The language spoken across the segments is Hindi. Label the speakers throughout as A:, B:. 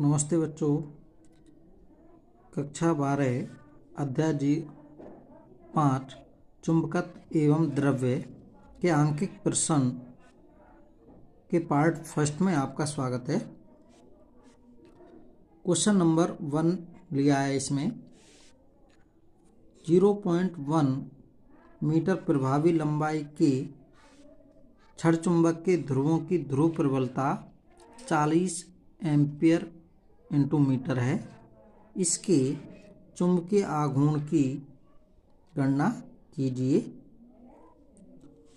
A: नमस्ते बच्चों। कक्षा 12 अध्याय 5 चुंबकत्व एवं द्रव्य के आंकिक प्रश्न के पार्ट फर्स्ट में आपका स्वागत है। क्वेश्चन नंबर 1 लिया है। इसमें 0.1 मीटर प्रभावी लंबाई के छड़ चुंबक के ध्रुवों की ध्रुव प्रबलता 40 एम्पियर इंटू मीटर है। इसके चुंबकीय आघूर्ण की गणना कीजिए।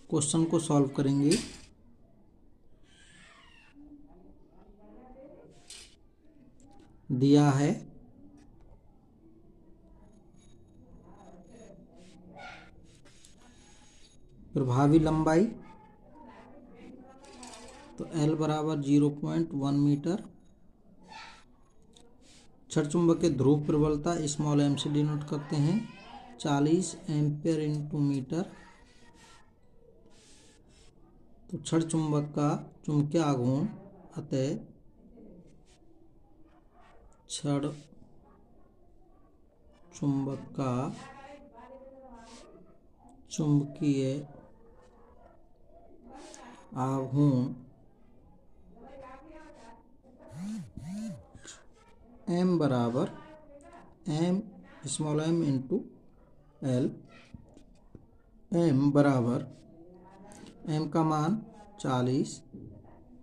A: क्वेश्चन को सॉल्व करेंगे। दिया है प्रभावी लंबाई तो L बराबर 0.1 मीटर, छड़ चुंबक के ध्रुव प्रबलता स्मॉल m से डिनोट करते हैं 40 एम्पियर इंटू मीटर। तो छड़ चुंबक का चुंबकीय आघूर्ण अतः छड़ चुंबक का चुंबकीय आघूर्ण m बराबर m small m into L। m बराबर m का मान 40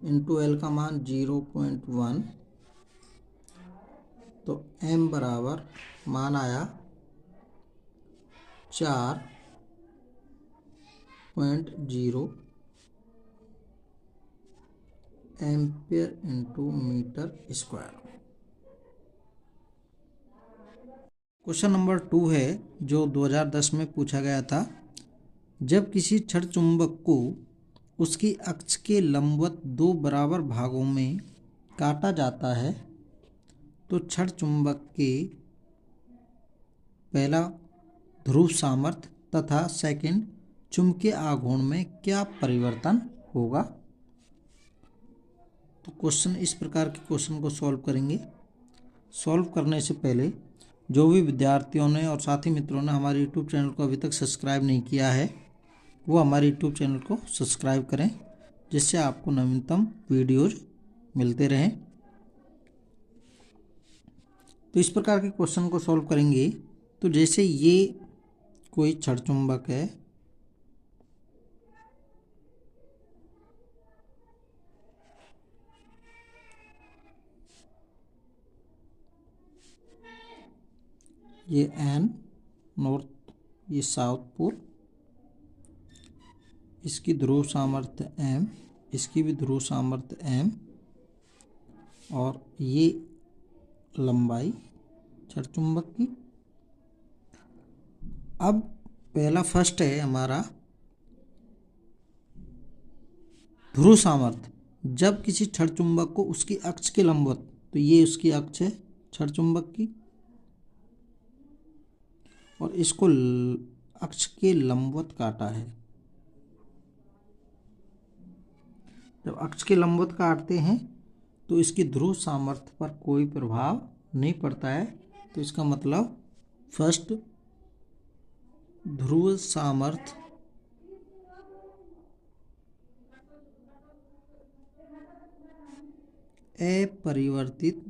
A: इंटू L का मान 0.1। तो m बराबर मान आया 4.0 ampere into metre square. Question number 2 है जो 2010 में पूछा गया था। जब किसी छड़ चुंबक को उसकी अक्ष के लंबवत दो बराबर भागों में काटा जाता है तो छड़ चुंबक के पहला ध्रुव सामर्थ्य तथा सेकंड चुंबकीय आघूर्ण में क्या परिवर्तन होगा। तो क्वेश्चन इस प्रकार के क्वेश्चन को सॉल्व करेंगे। सॉल्व करने से पहले जो भी विद्यार्थियों ने और साथी मित्रों ने हमारे यूट्यूब चैनल को अभी तक सब्सक्राइब नहीं किया है वो हमारे यूट्यूब चैनल को सब्सक्राइब करें, जिससे आपको नवीनतम वीडियोज मिलते रहें। तो इस प्रकार के क्वेश्चन को सॉल्व करेंगे। तो जैसे ये कोई छड़ चुंबक है, ये N नॉर्थ, ये साउथ पोल, इसकी ध्रुव सामर्थ्य M, इसकी भी ध्रुव सामर्थ्य M, और ये लंबाई छड़ चुंबक की। अब पहला फर्स्ट है हमारा ध्रुव सामर्थ्य। जब किसी छड़ चुंबक को उसकी अक्ष के लंबवत, तो ये उसकी अक्ष है छड़ चुंबक की, और इसको अक्ष के लंबवत काटा है। जब अक्ष के लंबवत काटते हैं तो इसकी ध्रुव सामर्थ्य पर कोई प्रभाव नहीं पड़ता है। तो इसका मतलब फर्स्ट ध्रुव सामर्थ्य अपरिवर्तित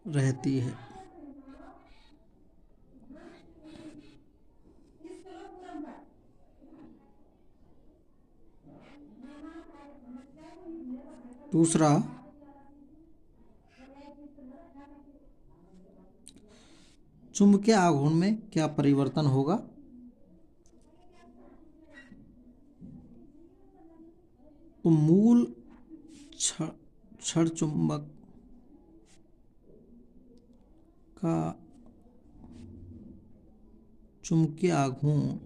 A: रहती है। दूसरा, चुंबकीय आघूर्ण में क्या परिवर्तन होगा। तो मूल छड़ चुंबक का चुंबकीय आघूर्ण,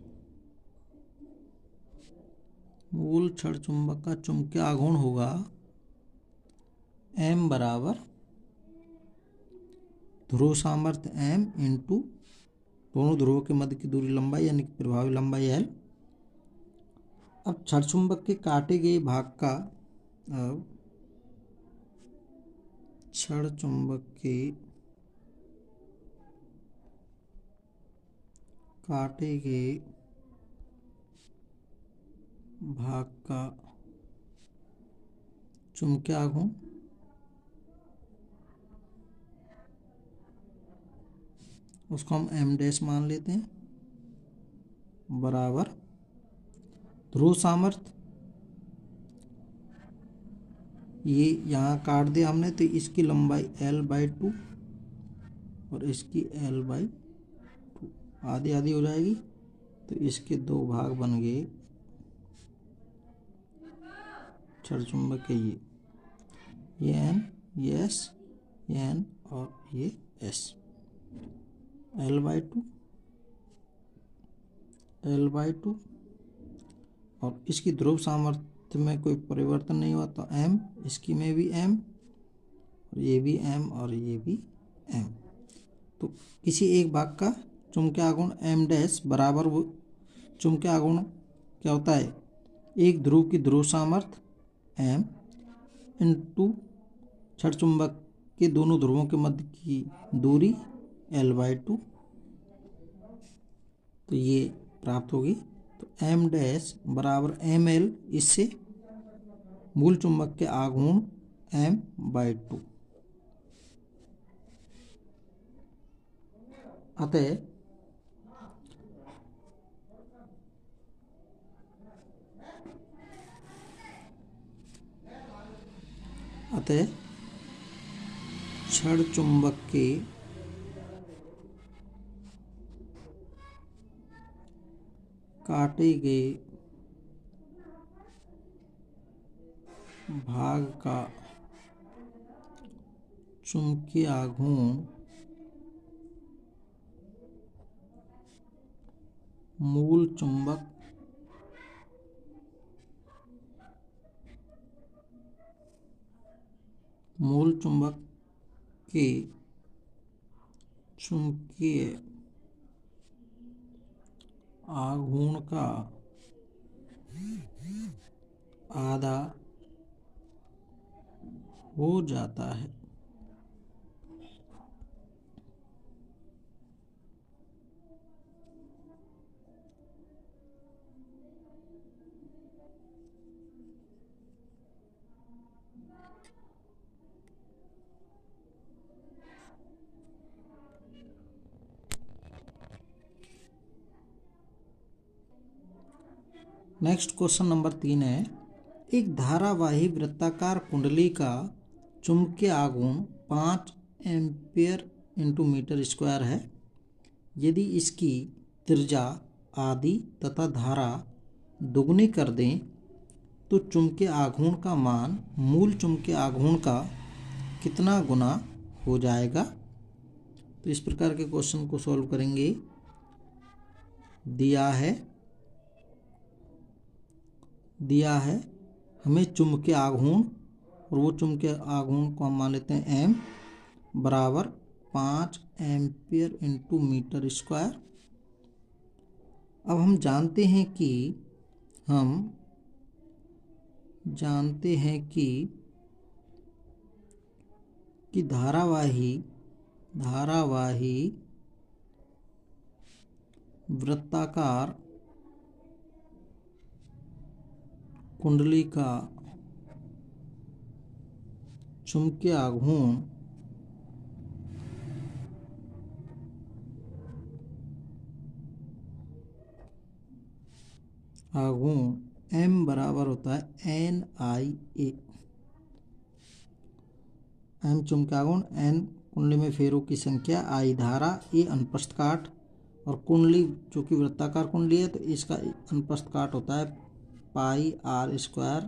A: मूल छड़ चुंबक का चुंबकीय आघूर्ण होगा m बराबर ध्रुव सामर्थ्य m इंटू दोनों ध्रुवों के मध्य की दूरी लंबाई यानी कि प्रभावी लंबाई L। अब छड़ चुंबक के काटे गए भाग का क्षण चुंबक के काटे गए भाग का चुंबकीय आघूर्ण उसको हम एम डैश मान लेते हैं बराबर ध्रुव सामर्थ्य, ये यहाँ काट दिया हमने तो इसकी लंबाई L/2 और इसकी L/2 आधी आधी हो जाएगी, तो इसके दो भाग बन गए क्षण चुंबक के ये N, ये S, ये N और ये S। L/2 और इसकी ध्रुव सामर्थ्य में कोई परिवर्तन नहीं हुआ तो M, इसकी में भी M और ये भी M और ये भी M। तो किसी एक भाग का चुंबकीय आघूर्ण M डैश बराबर वो चुंबकीय आघूर्ण क्या होता है, एक ध्रुव की ध्रुव सामर्थ्य M इंटू क्षण चुंबक के दोनों ध्रुवों के मध्य की दूरी L/2, तो ये प्राप्त होगी। तो M डैश बराबर ML, इससे मूल चुंबक के आघूर्ण M/2। अतः क्षण चुंबक के काटे गए भाग का चुंबकीय आघूर्ण मूल चुंबक के चुंबकीय आघूर्ण का आधा हो जाता है। नेक्स्ट क्वेश्चन नंबर 3 है, एक धारावाही वृत्ताकार कुंडली का चुंबकीय आघूर्ण 5 एम्पियर इंटू मीटर स्क्वायर है। यदि इसकी त्रिज्या आधी तथा धारा दुगनी कर दें तो चुंबकीय आघूर्ण का मान मूल चुंबकीय आघूर्ण का कितना गुना हो जाएगा। तो इस प्रकार के क्वेश्चन को सॉल्व करेंगे। दिया है हमें चुंबकीय आघूर्ण और वो चुंबकीय आघूर्ण को हम मान लेते हैं M बराबर 5 एम्पियर इंटू मीटर स्क्वायर। अब हम जानते हैं कि धारावाही वृत्ताकार कुंडली का चुंबकीय आघूर्ण M बराबर होता है NIA। M चुंबकीय आघूर्ण, N कुंडली में फेरों की संख्या, I धारा, A अनुप्रस्थ काट और कुंडली जो कि वृत्ताकार कुंडली है तो इसका अनुप्रस्थ काट होता है पाई R स्क्वायर,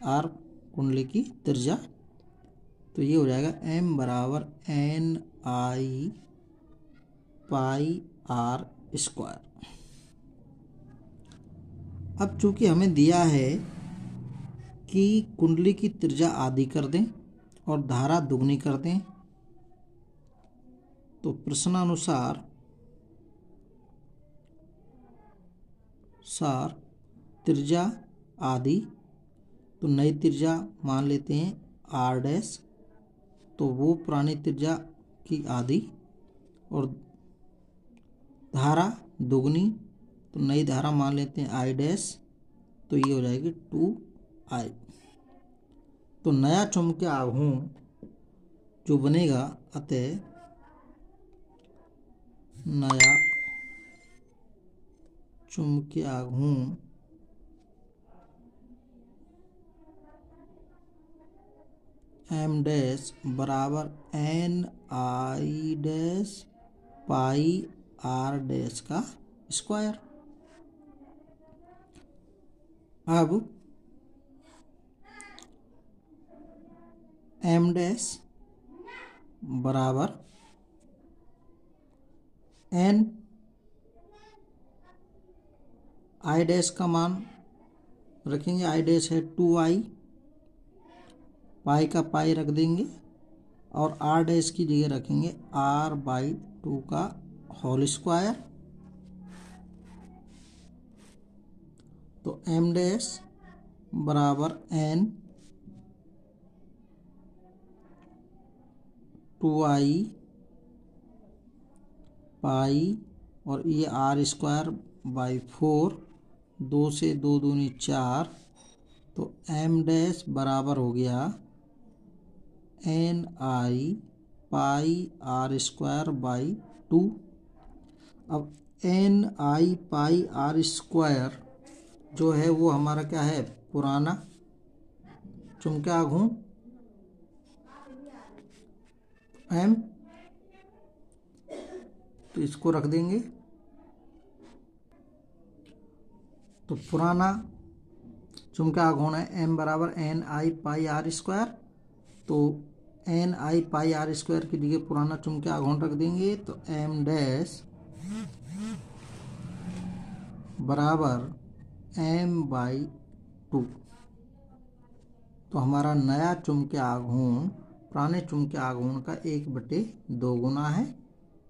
A: R कुंडली की त्रिज्या। तो ये हो जाएगा M बराबर NI पाई R स्क्वायर। अब चूंकि हमें दिया है कि कुंडली की त्रिज्या आधी कर दें और धारा दुगनी कर दें, तो प्रश्नानुसार त्रिज्या आधी, तो नई त्रिज्या मान लेते हैं R डैश तो वो पुरानी त्रिज्या की आधी, और धारा दुगनी, तो नई धारा मान लेते हैं आई डैश, तो ये हो जाएगी 2I। तो नया चुंबकीय आघूर्ण जो बनेगा, अतः नया चुंबकीय आघूर्ण M डैश बराबर NI डैश पाई R डैश का स्क्वायर। अब M डैश बराबर N I डैश का मान रखेंगे, I डैश है 2I, पाई का पाई रख देंगे, और R डैश की जगह रखेंगे R/2 का होल स्क्वायर। तो M डैश बराबर N 2I पाई, और ये R²/4, 2 से 2 दूनी 4, तो M डैश बराबर हो गया NI पाई R²/2। अब NI पाई R² जो है वो हमारा क्या है, पुराना चुंबकीय आघूर्ण M, तो इसको रख देंगे। तो पुराना चुंबकीय आघूर्ण है M बराबर NI पाई R², तो NI पाई R² की जगह पुराना चुंबकीय आघूर्ण रख देंगे। तो M डैश बराबर M/2। तो हमारा नया चुंबकीय आघूर्ण पुराने चुंबकीय आघूर्ण का 1/2 गुना है,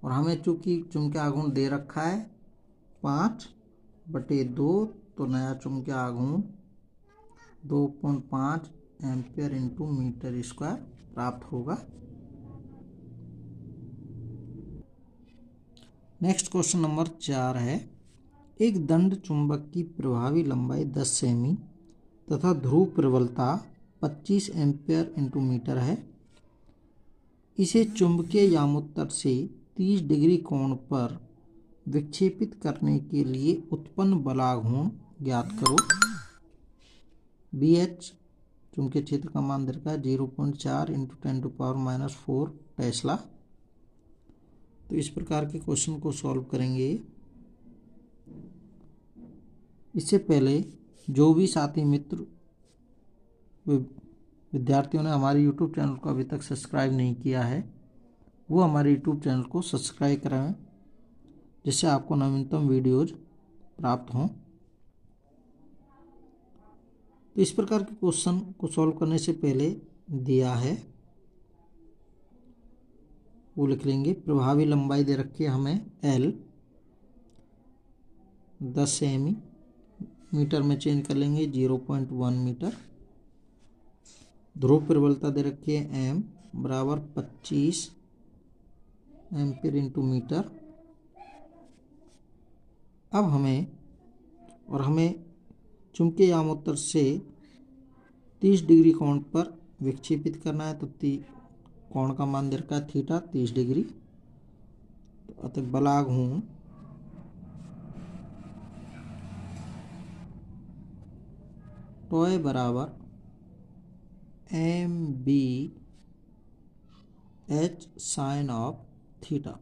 A: और हमें चूंकि चुंबकीय आघूर्ण दे रखा है 5/2, तो नया चुंबकीय आघूर्ण 2.5 एम्पियर इंटू मीटर स्क्वायर प्राप्त होगा। नेक्स्ट क्वेश्चन नंबर 4 है, एक दंड चुंबक की प्रभावी लंबाई 10 सेमी तथा ध्रुव प्रबलता 25 एम्पियर इंटू मीटर है। इसे चुंबकीय यामोत्तर से 30 डिग्री कोण पर विक्षेपित करने के लिए उत्पन्न बलाघूर्ण ज्ञात करो। BH चुंबकीय क्षेत्र का मान दे रखा है 0.4 × 10⁻⁴ टेस्ला। तो इस प्रकार के क्वेश्चन को सॉल्व करेंगे। इससे पहले जो भी साथी मित्र विद्यार्थियों ने हमारे यूट्यूब चैनल को अभी तक सब्सक्राइब नहीं किया है, वो हमारे यूट्यूब चैनल को सब्सक्राइब कराएं, जिससे आपको नवीनतम वीडियोज प्राप्त हों। तो इस प्रकार के क्वेश्चन को सॉल्व करने से पहले दिया है वो लिख लेंगे। प्रभावी लंबाई दे रखी है हमें L 10 सेमी, मीटर में चेंज कर लेंगे 0.1 मीटर। ध्रुव प्रबलता दे रखी है M बराबर 25 एम्पियर इंटू मीटर। अब हमें चुंबकीय यामोत्तर से 30 डिग्री कोण पर विक्षेपित करना है। तो कोण का मान दे रखा है थीटा 30 डिग्री। तो अतः बलाघूर्ण टॉय बराबर MBH साइन ऑफ थीटा।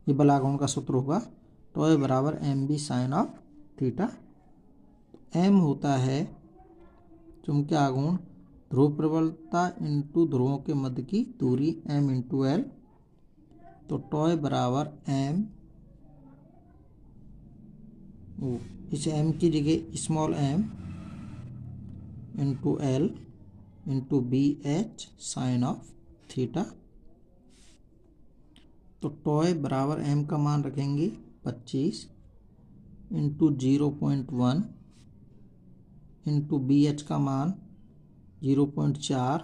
A: ये बलाघूर्ण का सूत्र होगा, टॉय बराबर MB sine of theta. M होता है चुंबकीय आघूर्ण ध्रुव प्रबलता इंटू ध्रुवों के मध्य की दूरी M इंटू L। तो टॉय बराबर M, इस M की जगह small m into L into BH sine of theta. तो टॉय बराबर M का मान रखेंगे 25 इंटू 0.1 इंटू BH का मान 0.4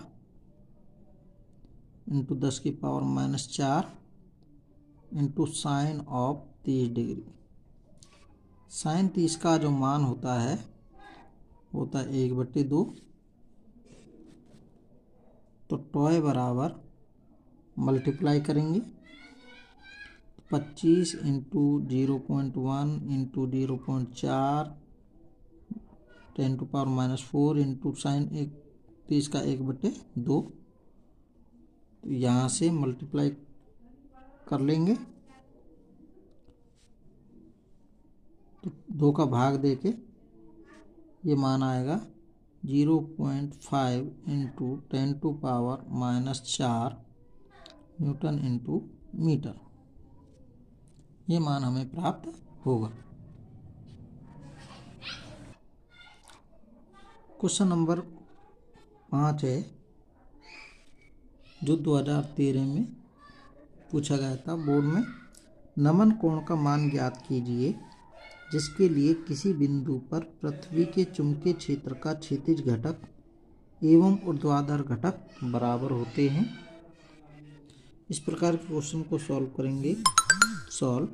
A: इंटू 10⁻⁻4 इंटू साइन ऑफ 30 डिग्री। साइन 30 का जो मान होता है 1/2। तो टॉय बराबर मल्टीप्लाई करेंगे 25 इंटू 0.1 इंटू 0.4 10⁻⁻4 इंटू साइन 30 का 1/2। तो यहाँ से मल्टीप्लाई कर लेंगे तो 2 का भाग देके ये मान आएगा 0.5 इंटू 10⁻⁻4 न्यूटन इंटू मीटर। ये मान हमें प्राप्त होगा। क्वेश्चन नंबर 5 है जो 2013 में पूछा गया था बोर्ड में। नमन कोण का मान ज्ञात कीजिए जिसके लिए किसी बिंदु पर पृथ्वी के चुंबकीय क्षेत्र का क्षैतिज घटक एवं ऊर्ध्वाधर घटक बराबर होते हैं। इस प्रकार के क्वेश्चन को सॉल्व करेंगे। सॉल्व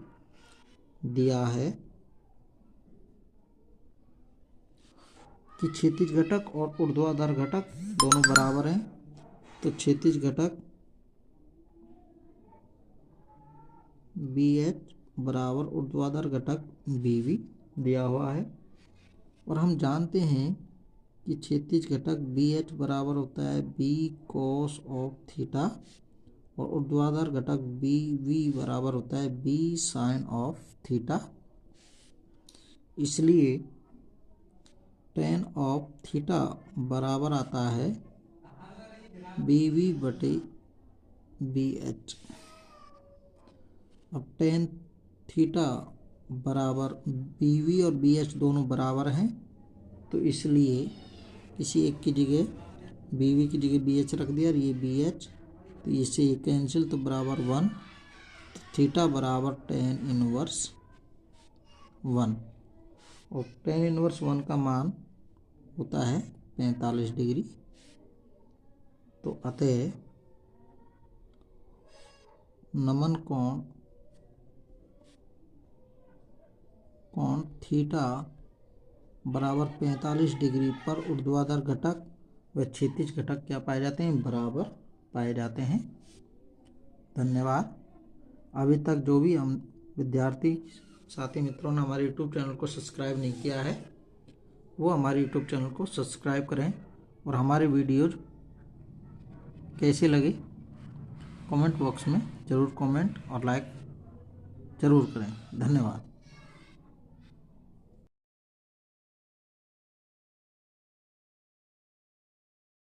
A: दिया है कि क्षैतिज घटक और ऊर्ध्वाधर घटक दोनों बराबर हैं। तो क्षैतिज घटक BH बराबर ऊर्ध्वाधर घटक BV दिया हुआ है और हम जानते हैं कि क्षैतिज घटक BH बराबर होता है B cos ऑफ थीटा और ऊर्ध्वाधर घटक BV बराबर होता है B sin ऑफ थीटा। इसलिए tan ऑफ थीटा बराबर आता है BV बटे BH। अब tan थीटा बराबर BV और BH दोनों बराबर हैं तो इसलिए किसी एक की जगह BV की जगह BH रख दिया और ये BH, तो इससे ये कैंसिल तो बराबर 1। तो थीटा बराबर tan इनवर्स 1 और tan इनवर्स 1 का मान होता है 45 डिग्री। तो अतः नमन कोण थीटा बराबर 45 डिग्री पर ऊर्ध्वाधर घटक व क्षैतिज घटक क्या पाए जाते हैं, बराबर पाए जाते हैं। धन्यवाद। अभी तक जो भी हम विद्यार्थी साथी मित्रों ने हमारे YouTube चैनल को सब्सक्राइब नहीं किया है वो हमारे YouTube चैनल को सब्सक्राइब करें और हमारे वीडियोज कैसे लगे कमेंट बॉक्स में ज़रूर कमेंट और लाइक ज़रूर करें। धन्यवाद।